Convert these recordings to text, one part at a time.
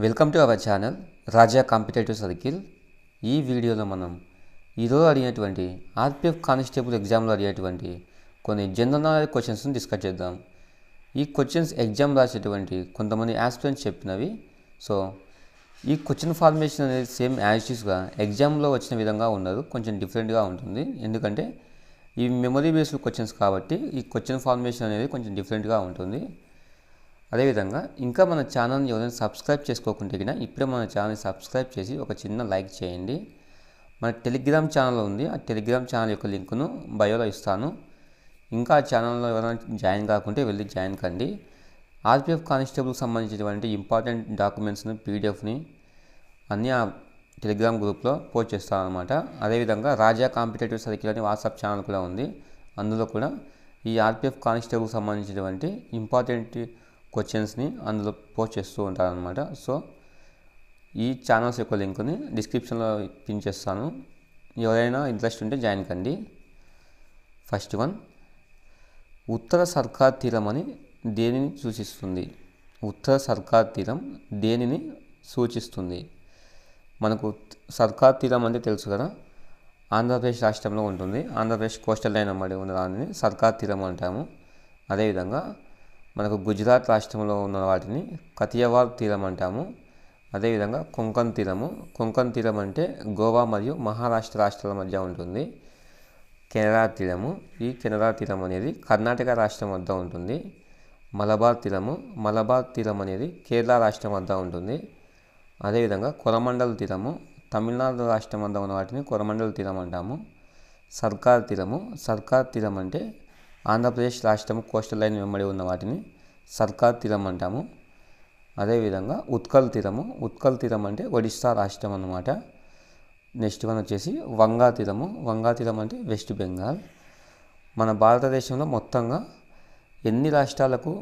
Welcome to our channel Raja competitive circle. ఈ వీడియోలో మనం ఈరోజు అడిగినటువంటి ఆర్పిఎఫ్ కానిస్టేబుల్ ఎగ్జామ్లో అడిగేటువంటి కొన్ని జనరల్ నాలెడ్జ్ క్వశ్చన్స్ని డిస్కస్ చేద్దాం. ఈ క్వశ్చన్స్ ఎగ్జామ్ రాసేటువంటి కొంతమంది ఆస్పిరెంట్స్ చెప్పినవి. సో ఈ క్వశ్చన్ ఫార్మేషన్ అనేది సేమ్ యాజ్ యూజ్గా ఎగ్జామ్లో వచ్చిన విధంగా ఉండదు, కొంచెం డిఫరెంట్గా ఉంటుంది. ఎందుకంటే ఈ మెమరీ బేస్డ్ క్వశ్చన్స్ కాబట్టి ఈ క్వశ్చన్ ఫార్మేషన్ అనేది కొంచెం డిఫరెంట్గా ఉంటుంది. అదేవిధంగా ఇంకా మన ఛానల్ని ఎవరైనా సబ్స్క్రైబ్ చేసుకోకుంటే కన్నా ఇప్పుడే మన ఛానల్ని సబ్స్క్రైబ్ చేసి ఒక చిన్న లైక్ చేయండి. మన టెలిగ్రామ్ ఛానల్ ఉంది, ఆ టెలిగ్రామ్ ఛానల్ యొక్క లింకును బయోలో ఇస్తాను. ఇంకా ఆ ఛానల్లో ఎవరైనా జాయిన్ కాకుంటే వెళ్ళి జాయిన్ కండి. ఆర్పిఎఫ్ కానిస్టేబుల్కి సంబంధించినటువంటి ఇంపార్టెంట్ డాక్యుమెంట్స్ని పీడిఎఫ్ని అన్నీ ఆ టెలిగ్రామ్ గ్రూప్లో పోస్ట్ చేస్తాను అనమాట. అదేవిధంగా రాజా కాంపిటేటివ్ సర్కిల్ అనే వాట్సాప్ ఛానల్ కూడా ఉంది. అందులో కూడా ఈ ఆర్పిఎఫ్ కానిస్టేబుల్కి సంబంధించినటువంటి ఇంపార్టెంట్ క్వశ్చన్స్ని అందులో పోస్ట్ చేస్తూ ఉంటారనమాట. సో ఈ ఛానల్స్ యొక్క లింక్ని డిస్క్రిప్షన్లో పిన్ చేస్తాను. ఎవరైనా ఇంట్రెస్ట్ ఉంటే జాయిన్ కండి. ఫస్ట్ వన్, ఉత్తర సర్కార్ తీరం అని దేనిని సూచిస్తుంది? ఉత్తర సర్కార్ తీరం దేనిని సూచిస్తుంది? మనకు సర్కార్ తీరం అంటే తెలుసు కదా, ఆంధ్రప్రదేశ్ రాష్ట్రంలో ఉంటుంది. ఆంధ్రప్రదేశ్ కోస్టల్ లైన్ అమ్మడి ఉన్న దానిని సర్కార్ తీరం అంటాము. అదేవిధంగా మనకు గుజరాత్ రాష్ట్రంలో ఉన్న వాటిని కతియవార్ తీరం అంటాము. అదేవిధంగా కొంకణ్ తీరము. కొంకణ్ తీరం అంటే గోవా మరియు మహారాష్ట్ర రాష్ట్రాల మధ్య ఉంటుంది. కెనరా తీరము. ఈ కెనరా తీరం అనేది కర్ణాటక రాష్ట్రం వద్ద ఉంటుంది. మలబార్ తీరము. మలబార్ తీరం అనేది కేరళ రాష్ట్రం వద్ద ఉంటుంది. అదేవిధంగా కొరమండల్ తీరము. తమిళనాడు రాష్ట్రం వద్ద ఉన్న వాటిని కొరమండల్ తీరం అంటాము. సర్కార్ తీరము. సర్కార్ తీరం అంటే ఆంధ్రప్రదేశ్ రాష్ట్రం కోస్టల్ లైన్ వెంబడి ఉన్న వాటిని సర్కార్ తీరం అంటాము. అదేవిధంగా ఉత్కల్ తీరము. ఉత్కల్ తీరం అంటే ఒడిస్సా రాష్ట్రం అన్నమాట. నెక్స్ట్ వన్ వచ్చేసి వంగా తీరము. వంగా తీరం అంటే వెస్ట్ బెంగాల్. మన భారతదేశంలో మొత్తంగా ఎన్ని రాష్ట్రాలకు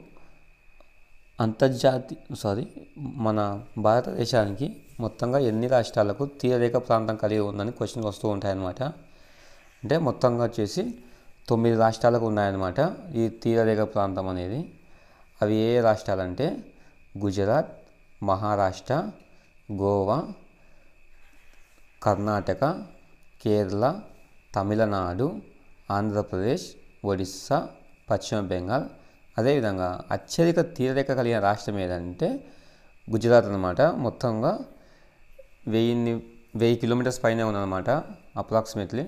మన భారతదేశానికి మొత్తంగా ఎన్ని రాష్ట్రాలకు తీరరేఖ ప్రాంతం కలిగి ఉందని క్వశ్చన్లు వస్తూ ఉంటాయన్నమాట. అంటే మొత్తంగా వచ్చేసి 9 రాష్ట్రాలకు ఉన్నాయన్నమాట ఈ తీరరేఖ ప్రాంతం అనేది. అవి ఏ రాష్ట్రాలంటే గుజరాత్, మహారాష్ట్ర, గోవా, కర్ణాటక, కేరళ, తమిళనాడు, ఆంధ్రప్రదేశ్, ఒడిస్సా, పశ్చిమ బెంగాల్. అదేవిధంగా అత్యధిక తీరరేఖ కలిగిన రాష్ట్రం ఏదంటే గుజరాత్ అన్నమాట. మొత్తంగా 1000 కిలోమీటర్స్ పైనే ఉందన్నమాట. అప్రాక్సిమేట్లీ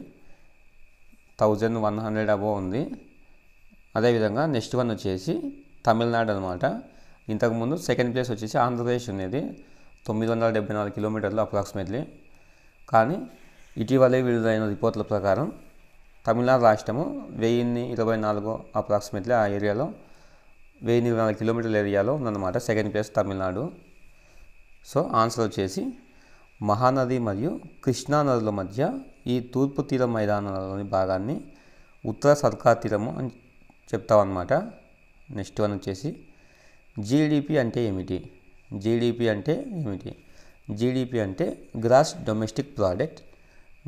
1100 అబోవ్ ఉంది. అదేవిధంగా నెక్స్ట్ వన్ వచ్చేసి తమిళనాడు అనమాట. ఇంతకుముందు సెకండ్ ప్లేస్ వచ్చేసి ఆంధ్రప్రదేశ్ ఉన్నది 974 కిలోమీటర్లు అప్రాక్సిమేట్లీ. కానీ ఇటీవలే విడుదలైన రిపోర్ట్ల ప్రకారం తమిళనాడు రాష్ట్రము 1024 అప్రాక్సిమేట్లీ ఆ ఏరియాలో 1024 కిలోమీటర్ల ఏరియాలో ఉందన్నమాట. Second place Tamil Nadu. So answer వచ్చేసి మహానది మరియు కృష్ణా నదుల మధ్య ఈ తూర్పు తీర మైదానాలలోని భాగాన్ని ఉత్తర సర్కార్ తీరము అని చెప్తామన్నమాట. నెక్స్ట్ వన్ వచ్చేసి జీడిపి అంటే ఏమిటి? జీడిపి అంటే ఏమిటి? జీడిపి అంటే గ్రాస్ డొమెస్టిక్ ప్రోడక్ట్.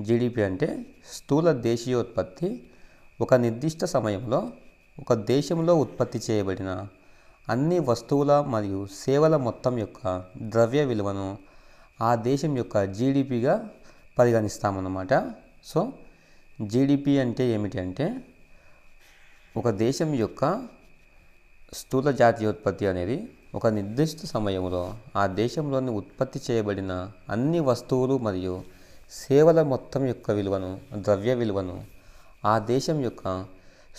జీడిపి అంటే స్థూల దేశీయోత్పత్తి. ఒక నిర్దిష్ట సమయంలో ఒక దేశంలో ఉత్పత్తి చేయబడిన అన్ని వస్తువుల మరియు సేవల మొత్తం యొక్క ద్రవ్య విలువను ఆ దేశం యొక్క జీడిపిగా పరిగణిస్తామన్నమాట. సో జీడిపి అంటే ఏమిటి అంటే ఒక దేశం యొక్క స్థూల జాతీయోత్పత్తి అనేది ఒక నిర్దిష్ట సమయంలో ఆ దేశంలోని ఉత్పత్తి చేయబడిన అన్ని వస్తువులు మరియు సేవల మొత్తం యొక్క విలువను, ద్రవ్య విలువను ఆ దేశం యొక్క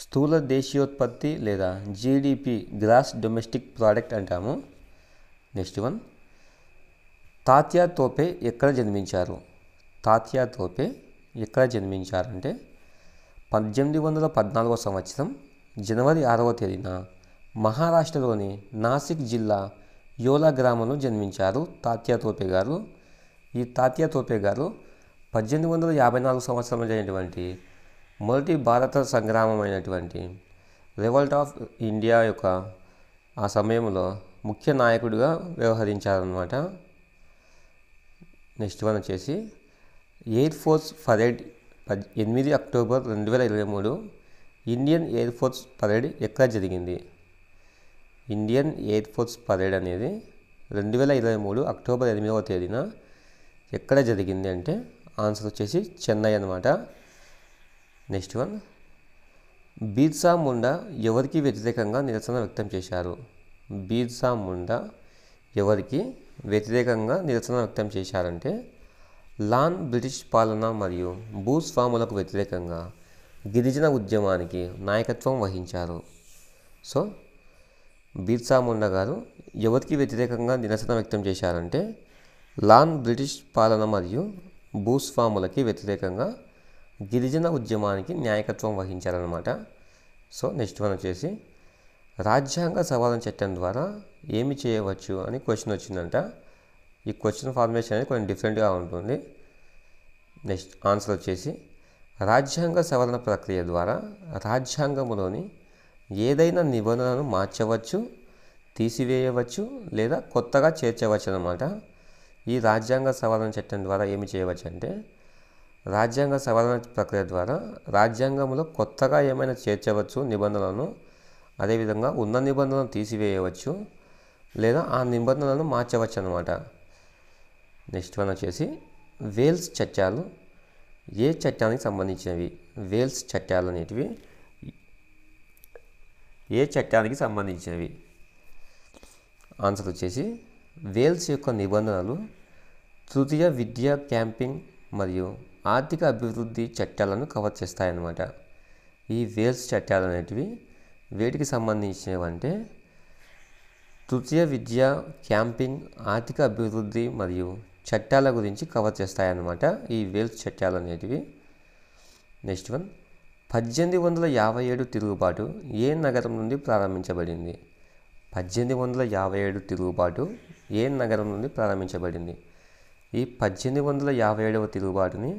స్థూల దేశీయోత్పత్తి లేదా జీడిపి, గ్రాస్ డొమెస్టిక్ ప్రోడక్ట్ అంటాము. నెక్స్ట్ వన్, తాత్యా తోపే ఎక్కడ జన్మించారు? తాత్యా తోపే ఎక్కడ జన్మించారంటే 1814 సంవత్సరం జనవరి 6వ తేదీన మహారాష్ట్రలోని నాసిక్ జిల్లా యోలా గ్రామంలో జన్మించారు తాత్యా తోపే గారు. ఈ తాత్యా తోపే గారు 1854 సంవత్సరంలో జరిగినటువంటి మొదటి భారత సంగ్రామమైనటువంటి రివోల్ట్ ఆఫ్ ఇండియా యొక్క ఆ సమయంలో ముఖ్య నాయకుడిగా వ్యవహరించారన్నమాట. నెక్స్ట్ వన్ వచ్చేసి air force parade 8 October 2023 Indian air force parade ఎక్కడ జరిగింది? ఇండియన్ ఎయిర్ ఫోర్స్ పరేడ్ అనేది 2023 అక్టోబర్ 8వ తేదీన ఎక్కడ జరిగింది అంటే ఆన్సర్ వచ్చేసి చెన్నై అన్నమాట. నెక్స్ట్ వన్, బిర్సా ముండా ఎవరికి వ్యతిరేకంగా నిరసన వ్యక్తం చేశారు? బిర్సా ముండా ఎవరికి వ్యతిరేకంగా నిరసన వ్యక్తం చేశారంటే లాన్ బ్రిటిష్ పాలన మరియు భూస్వాములకు వ్యతిరేకంగా గిరిజన ఉద్యమానికి నాయకత్వం వహించారు. సో బిర్సా ముండా గారు ఎవరికి వ్యతిరేకంగా నిరసన వ్యక్తం చేశారంటే లాన్ బ్రిటిష్ పాలన మరియు భూస్వాములకి వ్యతిరేకంగా గిరిజన ఉద్యమానికి నాయకత్వం వహించారనమాట. సో నెక్స్ట్ వన్ వచ్చేసి రాజ్యాంగ సవరణ చట్టం ద్వారా ఏమి చేయవచ్చు అని క్వశ్చన్ వచ్చిందంట. ఈ క్వశ్చన్ ఫార్మేషన్ అనేది కొంచెం డిఫరెంట్గా ఉంటుంది. నెక్స్ట్ ఆన్సర్ వచ్చేసి రాజ్యాంగ సవరణ ప్రక్రియ ద్వారా రాజ్యాంగంలోని ఏదైనా నిబంధనను మార్చవచ్చు, తీసివేయవచ్చు లేదా కొత్తగా చేర్చవచ్చు అన్నమాట. ఈ రాజ్యాంగ సవరణ చట్టం ద్వారా ఏమి చేయవచ్చు అంటే రాజ్యాంగ సవరణ ప్రక్రియ ద్వారా రాజ్యాంగంలో కొత్తగా ఏమైనా చేర్చవచ్చు నిబంధనలను, అదేవిధంగా ఉన్న నిబంధనలను తీసివేయవచ్చు లేదా ఆ నిబంధనలను మార్చవచ్చు అన్నమాట. నెక్స్ట్ వన్ వచ్చేసి వేల్స్ చట్టాలు ఏ చట్టానికి సంబంధించినవి? వేల్స్ చట్టాలు అనేటివి ఏ చట్టానికి సంబంధించినవి? ఆన్సర్ వచ్చేసి వేల్స్ యొక్క నిబంధనలు తృతీయ విద్యా క్యాంపింగ్ మరియు ఆర్థిక అభివృద్ధి చట్టాలను కవర్ చేస్తాయన్నమాట. ఈ వేల్స్ చట్టాలు అనేటివి వేటికి సంబంధించినవి అంటే తృతీయ విద్యా క్యాంపింగ్, ఆర్థిక అభివృద్ధి మరియు చట్టాల గురించి కవర్ చేస్తాయన్నమాట ఈ వేల్స్ చట్టాలు అనేటివి. నెక్స్ట్ వన్, 1857 తిరుగుబాటు ఏ నగరం నుండి ప్రారంభించబడింది? 1857 తిరుగుబాటు ఏ నగరం నుండి ప్రారంభించబడింది? ఈ 1857వ తిరుగుబాటుని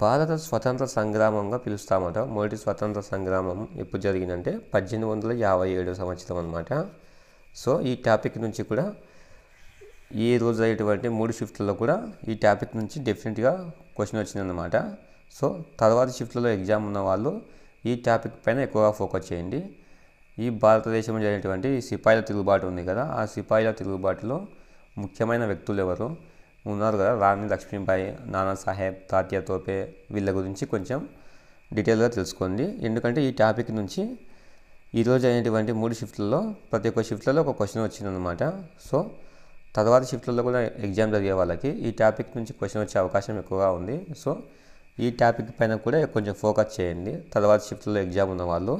భారత స్వతంత్ర సంగ్రామంగా పిలుస్తామట. మొదటి స్వతంత్ర సంగ్రామం ఎప్పుడు జరిగిందంటే 1857 సంవత్సరం అన్నమాట. సో ఈ టాపిక్ నుంచి కూడా ఈ రోజు అయ్యేటువంటి 3 షిఫ్ట్లలో కూడా ఈ టాపిక్ నుంచి డెఫినెట్గా క్వశ్చన్ వచ్చిందన్నమాట. సో తర్వాత షిఫ్ట్లలో ఎగ్జామ్ ఉన్న వాళ్ళు ఈ టాపిక్ పైన ఎక్కువగా ఫోకస్ చేయండి. ఈ భారతదేశంలో జరిగినటువంటి సిపాయిల తిరుగుబాటు ఉంది కదా, ఆ సిపాయిల తిరుగుబాటులో ముఖ్యమైన వ్యక్తులు ఎవరు ఉన్నారు కదా, రాణి లక్ష్మీబాయి, నానా సాహెబ్, తాత్యా తోపే, వీళ్ళ గురించి కొంచెం డీటెయిల్గా తెలుసుకోండి. ఎందుకంటే ఈ టాపిక్ నుంచి ఈరోజు అయినటువంటి 3 షిఫ్ట్లలో ప్రతి ఒక్క షిఫ్ట్లలో ఒక క్వశ్చన్ వచ్చిందనమాట. సో తర్వాత షిఫ్ట్లలో కూడా ఎగ్జామ్ జరిగే వాళ్ళకి ఈ టాపిక్ నుంచి క్వశ్చన్ వచ్చే అవకాశం ఎక్కువగా ఉంది. సో ఈ టాపిక్ పైన కూడా కొంచెం ఫోకస్ చేయండి తర్వాత షిఫ్ట్లలో ఎగ్జామ్ ఉన్న వాళ్ళు.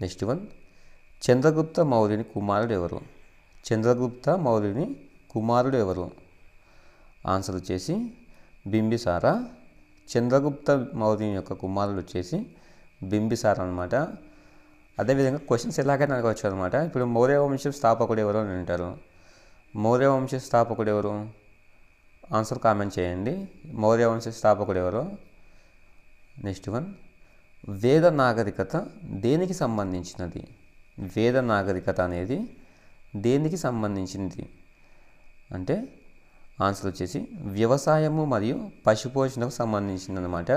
నెక్స్ట్ వన్, చంద్రగుప్త మౌర్యుని కుమారుడు ఎవరు? చంద్రగుప్త మౌర్యుని కుమారుడు ఎవరు? ఆన్సర్ వచ్చేసి బింబిసార. చంద్రగుప్త మౌర్యుని యొక్క కుమారుడు వచ్చేసి బింబిసార అనమాట. అదేవిధంగా క్వశ్చన్స్ ఎలాగైనా అడగవచ్చు అనమాట. ఇప్పుడు మౌర్య వంశం స్థాపకుడు ఎవరు అని అంటారు. మౌర్య వంశ స్థాపకుడు ఎవరు? ఆన్సర్ కామెంట్ చేయండి. మౌర్య వంశ స్థాపకుడు ఎవరు? నెక్స్ట్ వన్, వేద నాగరికత దేనికి సంబంధించినది? వేద నాగరికత అనేది దేనికి సంబంధించింది అంటే ఆన్సర్ వచ్చేసి వ్యవసాయము మరియు పశుపోషణకు సంబంధించింది అనమాట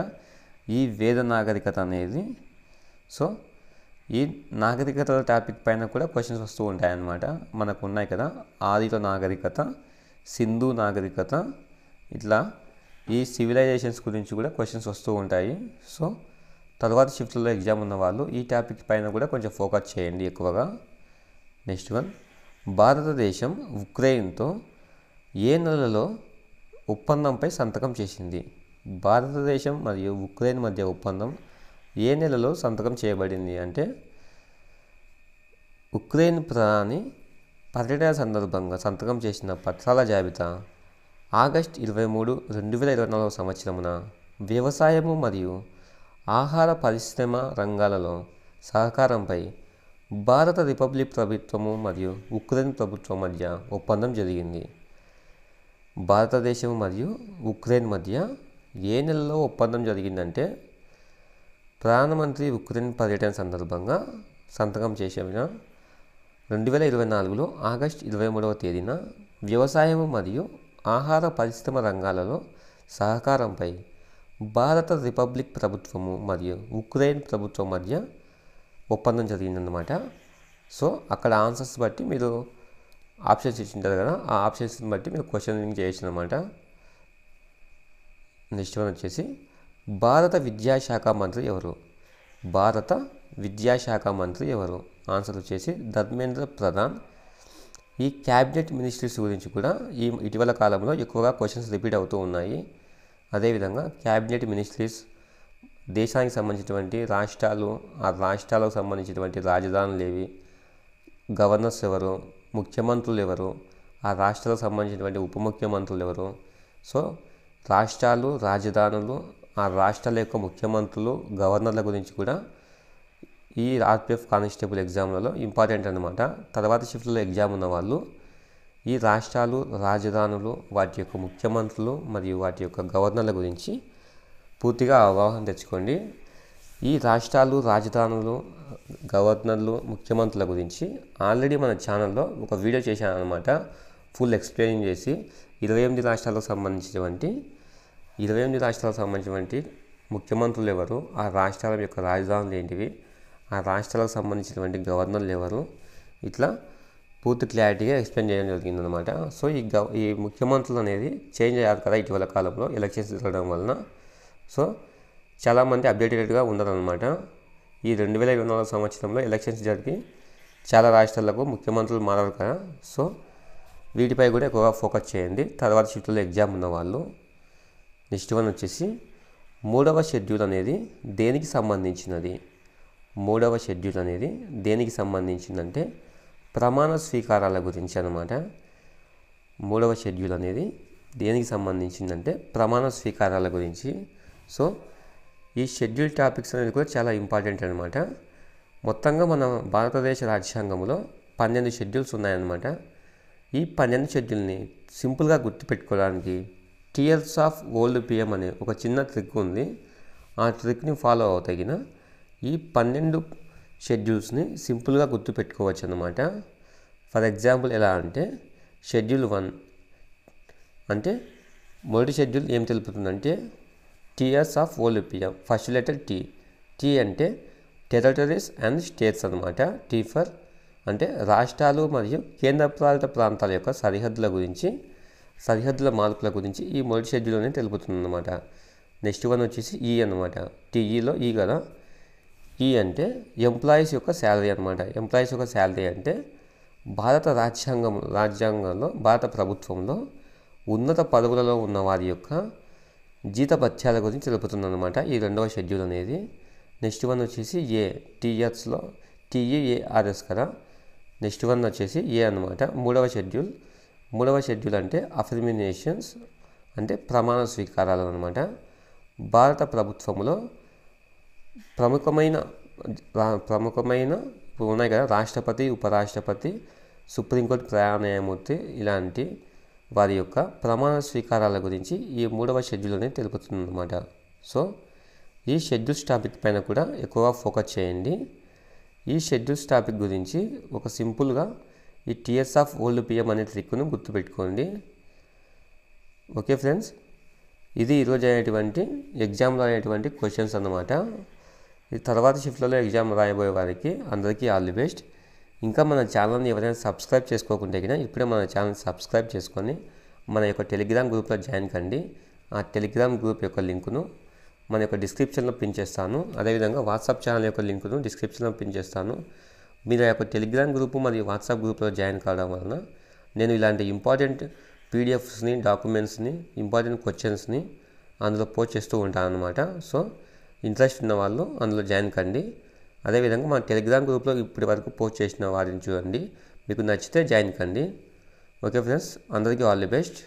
ఈ వేద నాగరికత అనేది. సో ఈ నాగరికత టాపిక్ పైన కూడా క్వశ్చన్స్ వస్తూ ఉంటాయన్నమాట. మనకు ఉన్నాయి కదా ఆదిత నాగరికత, సింధు నాగరికత, ఇట్లా ఈ సివిలైజేషన్స్ గురించి కూడా క్వశ్చన్స్ వస్తూ ఉంటాయి. సో తర్వాత షిఫ్ట్లో ఎగ్జామ్ ఉన్న వాళ్ళు ఈ టాపిక్ పైన కూడా కొంచెం ఫోకస్ చేయండి ఎక్కువగా. నెక్స్ట్ వన్, భారతదేశం ఉక్రెయిన్తో ఏ నెలలో ఒప్పందంపై సంతకం చేసింది? భారతదేశం మరియు ఉక్రెయిన్ మధ్య ఒప్పందం ఏ నెలలో సంతకం చేయబడింది అంటే ఉక్రెయిన్ ప్రధాని పర్యటన సందర్భంగా సంతకం చేసిన పత్రాల జాబితా ఆగస్టు 23, 2024 సంవత్సరమున వ్యవసాయము మరియు ఆహార పరిశ్రమ రంగాలలో సహకారంపై భారత రిపబ్లిక్ ప్రభుత్వము మరియు ఉక్రెయిన్ ప్రభుత్వం మధ్య ఒప్పందం జరిగింది. భారతదేశం మరియు ఉక్రెయిన్ మధ్య ఏ నెలలో ఒప్పందం జరిగిందంటే ప్రధానమంత్రి ఉక్రెయిన్ పర్యటన సందర్భంగా సంతకం చేసిన 2024లో ఆగస్టు 23వ తేదీన వ్యవసాయం మరియు ఆహార పరిశ్రమ రంగాలలో సహకారంపై భారత రిపబ్లిక్ ప్రభుత్వము మరియు ఉక్రెయిన్ ప్రభుత్వం మధ్య ఒప్పందం జరిగిందన్నమాట. సో అక్కడ ఆన్సర్స్ బట్టి మీరు ఆప్షన్స్ ఇచ్చింటారు కదా, ఆ ఆప్షన్స్ని బట్టి మీరు క్వశ్చనింగ్ చేయొచ్చు అనమాట. నెక్స్ట్ వన్ వచ్చేసి భారత విద్యాశాఖ మంత్రి ఎవరు? భారత విద్యాశాఖ మంత్రి ఎవరు? ఆన్సర్ వచ్చేసి ధర్మేంద్ర ప్రధాన్. ఈ క్యాబినెట్ మినిస్ట్రీస్ గురించి కూడా ఈ ఇటీవల కాలంలో ఎక్కువగా క్వశ్చన్స్ రిపీట్ అవుతూ ఉన్నాయి. అదేవిధంగా క్యాబినెట్ మినిస్ట్రీస్, దేశానికి సంబంధించినటువంటి రాష్ట్రాలు, ఆ రాష్ట్రాలకు సంబంధించినటువంటి రాజధానులు ఏవి, గవర్నర్స్ ఎవరు, ముఖ్యమంత్రులు ఎవరు, ఆ రాష్ట్రాలకు సంబంధించినటువంటి ఉప ముఖ్యమంత్రులు ఎవరు, సో రాష్ట్రాలు, రాజధానులు, ఆ రాష్ట్రాల యొక్క ముఖ్యమంత్రులు, గవర్నర్ల గురించి కూడా ఈ ఆర్పిఎఫ్ కానిస్టేబుల్ ఎగ్జామ్లలో ఇంపార్టెంట్ అనమాట. తర్వాత షిఫ్ట్లో ఎగ్జామ్ ఉన్న వాళ్ళు ఈ రాష్ట్రాలు, రాజధానులు, వాటి యొక్క ముఖ్యమంత్రులు మరియు వాటి యొక్క గవర్నర్ల గురించి పూర్తిగా అవగాహన తెచ్చుకోండి. ఈ రాష్ట్రాలు, రాజధానులు, గవర్నర్లు, ముఖ్యమంత్రుల గురించి ఆల్రెడీ మన ఛానల్లో ఒక వీడియో చేశాను అనమాట, ఫుల్ ఎక్స్ప్లెయిన్ చేసి 28 రాష్ట్రాలకు సంబంధించినటువంటి ముఖ్యమంత్రులు ఎవరు, ఆ రాష్ట్రాల యొక్క రాజధానులు ఏంటివి, ఆ రాష్ట్రాలకు సంబంధించినటువంటి గవర్నర్లు ఎవరు, ఇట్లా పూర్తి క్లారిటీగా ఎక్స్ప్లెయిన్ చేయడం జరిగిందనమాట. సో ఈ ముఖ్యమంత్రులు అనేది చేంజ్ అయ్యారు కదా ఇటీవల కాలంలో ఎలక్షన్స్ జరగడం వలన. సో చాలామంది అప్డేటెడ్గా ఉన్నారనమాట. ఈ 2024 సంవత్సరంలో ఎలక్షన్స్ జరిగి చాలా రాష్ట్రాలకు ముఖ్యమంత్రులు మారారు కదా, సో వీటిపై కూడా ఎక్కువగా ఫోకస్ చేయండి తర్వాత షిఫ్ట్లో ఎగ్జామ్ ఉన్న వాళ్ళు. నెక్స్ట్ వన్ వచ్చేసి 3వ షెడ్యూల్ అనేది దేనికి సంబంధించినది? 3వ షెడ్యూల్ అనేది దేనికి సంబంధించిందంటే ప్రమాణ స్వీకారాల గురించి అనమాట. 3వ షెడ్యూల్ అనేది దేనికి సంబంధించిందంటే ప్రమాణ స్వీకారాల గురించి. సో ఈ షెడ్యూల్ టాపిక్స్ అనేది కూడా చాలా ఇంపార్టెంట్ అనమాట. మొత్తంగా మన భారతదేశ రాజ్యాంగంలో 12 షెడ్యూల్స్ ఉన్నాయన్నమాట. ఈ 12 షెడ్యూల్ని సింపుల్గా గుర్తుపెట్టుకోవడానికి టియర్స్ ఆఫ్ ఓల్డ్ పిఎం అనే ఒక చిన్న ట్రిక్ ఉంది. ఆ ట్రిక్ని ఫాలో అవుతగిన ఈ 12 షెడ్యూల్స్ని సింపుల్గా గుర్తుపెట్టుకోవచ్చు అన్నమాట. ఫర్ ఎగ్జాంపుల్ ఎలా అంటే షెడ్యూల్ 1 అంటే మొదటి షెడ్యూల్ ఏం తెలుపుతుందంటే tears of old PM, first letter T. T అంటే టెరిటరీస్ అండ్ స్టేట్స్ అనమాట. టీ ఫర్ అంటే రాష్ట్రాలు మరియు కేంద్రపాలిత ప్రాంతాల యొక్క సరిహద్దుల మార్పుల గురించి ఈ మొదటి షెడ్యూల్ అనేది తెలుపుతుంది అనమాట. నెక్స్ట్ వన్ వచ్చేసి ఈ అనమాట. టీఈలో ఈ కదా, ఈ అంటే ఎంప్లాయీస్ యొక్క శాలరీ అనమాట. ఎంప్లాయీస్ యొక్క శాలరీ అంటే భారత రాజ్యాంగంలో భారత ప్రభుత్వంలో ఉన్నత పదవులలో ఉన్న వారి యొక్క జీతభత్యాల గురించి తెలుపుతుంది అనమాట ఈ 2వ షెడ్యూల్ అనేది. నెక్స్ట్ వన్ వచ్చేసి ఏ, టీఎస్లో టీఈఏఆర్ఎస్ కదా. నెక్స్ట్ వన్ వచ్చేసి ఏ అనమాట 3వ షెడ్యూల్. 3వ షెడ్యూల్ అంటే అఫర్మినేషన్స్ అంటే ప్రమాణ స్వీకారాలు అనమాట. భారత ప్రభుత్వంలో ప్రముఖమైన ఇప్పుడు ఉన్నాయి కదా, రాష్ట్రపతి, ఉపరాష్ట్రపతి, సుప్రీంకోర్టు ప్రధాన న్యాయమూర్తి, ఇలాంటి వారి యొక్క ప్రమాణ స్వీకారాల గురించి ఈ 3వ షెడ్యూల్ అనేది తెలుపుతుంది అనమాట. సో ఈ షెడ్యూల్స్ టాపిక్ పైన కూడా ఎక్కువగా ఫోకస్ చేయండి. ఈ షెడ్యూల్స్ టాపిక్ గురించి ఒక సింపుల్గా ఈ టియర్స్ ఆఫ్ ఓల్డ్ పిఎం అనే ట్రిక్ను గుర్తుపెట్టుకోండి. ఓకే ఫ్రెండ్స్, ఇది ఈరోజు అయ్యేటువంటి ఎగ్జామ్లో అయ్యేటువంటి క్వశ్చన్స్ అన్నమాట. ఈ తర్వాత షిఫ్ట్లలో ఎగ్జామ్ రాయబోయే వారికి అందరికీ ఆల్ ది బెస్ట్. ఇంకా మన ఛానల్ని ఎవరైనా సబ్స్క్రైబ్ చేసుకోకుంటే కన్నా ఇప్పుడే మన ఛానల్ సబ్స్క్రైబ్ చేసుకొని మన యొక్క టెలిగ్రామ్ గ్రూప్లో జాయిన్ కండి. ఆ టెలిగ్రామ్ గ్రూప్ యొక్క లింకును మన యొక్క డిస్క్రిప్షన్లో పిన్ చేస్తాను. అదేవిధంగా వాట్సాప్ ఛానల్ యొక్క లింకును డిస్క్రిప్షన్లో పిన్ చేస్తాను. మీరు ఆ యొక్క టెలిగ్రామ్ గ్రూపు మరియు వాట్సాప్ గ్రూప్లో జాయిన్ కావడం వలన నేను ఇలాంటి ఇంపార్టెంట్ పీడిఎఫ్స్ని, డాక్యుమెంట్స్ని, ఇంపార్టెంట్ క్వశ్చన్స్ని అందులో పోస్ట్ చేస్తూ ఉంటాను అనమాట. సో ఇంట్రెస్ట్ ఉన్న వాళ్ళు అందులో జాయిన్ కండి. అదేవిధంగా మన టెలిగ్రామ్ గ్రూప్లో ఇప్పటి వరకు పోస్ట్ చేసిన వారిని చూడండి, మీకు నచ్చితే జాయిన్ కండి. ఓకే ఫ్రెండ్స్, అందరికీ ఆల్ ది బెస్ట్.